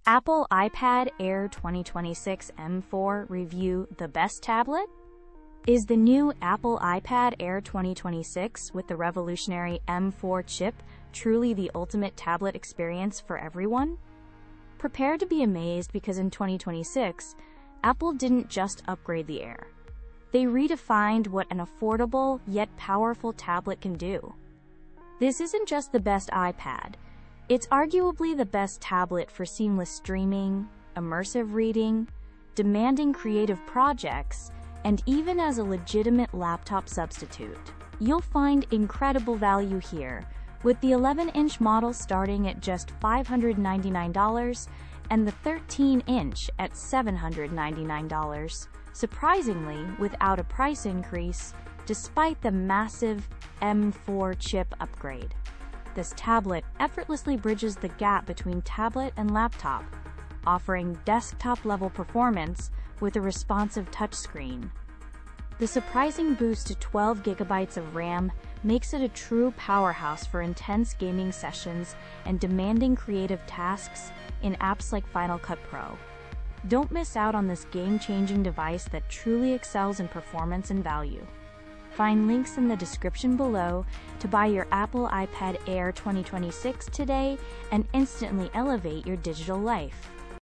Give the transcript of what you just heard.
Apple iPad Air 2026 M4 review the best tablet? Is the new Apple iPad Air 2026 with the revolutionary M4 chip truly the ultimate tablet experience for everyone? Prepare to be amazed because in 2026, Apple didn't just upgrade the Air. They redefined what an affordable yet powerful tablet can do. This isn't just the best iPad. It's arguably the best tablet for seamless streaming, immersive reading, demanding creative projects, and even as a legitimate laptop substitute. You'll find incredible value here, with the 11-inch model starting at just $599 and the 13-inch at $799, surprisingly without a price increase, despite the massive M4 chip upgrade. This tablet effortlessly bridges the gap between tablet and laptop, offering desktop-level performance with a responsive touchscreen. The surprising boost to 12 GB of RAM makes it a true powerhouse for intense gaming sessions and demanding creative tasks in apps like Final Cut Pro. Don't miss out on this game-changing device that truly excels in performance and value. Find links in the description below to buy your Apple iPad Air 2026 today and instantly elevate your digital life.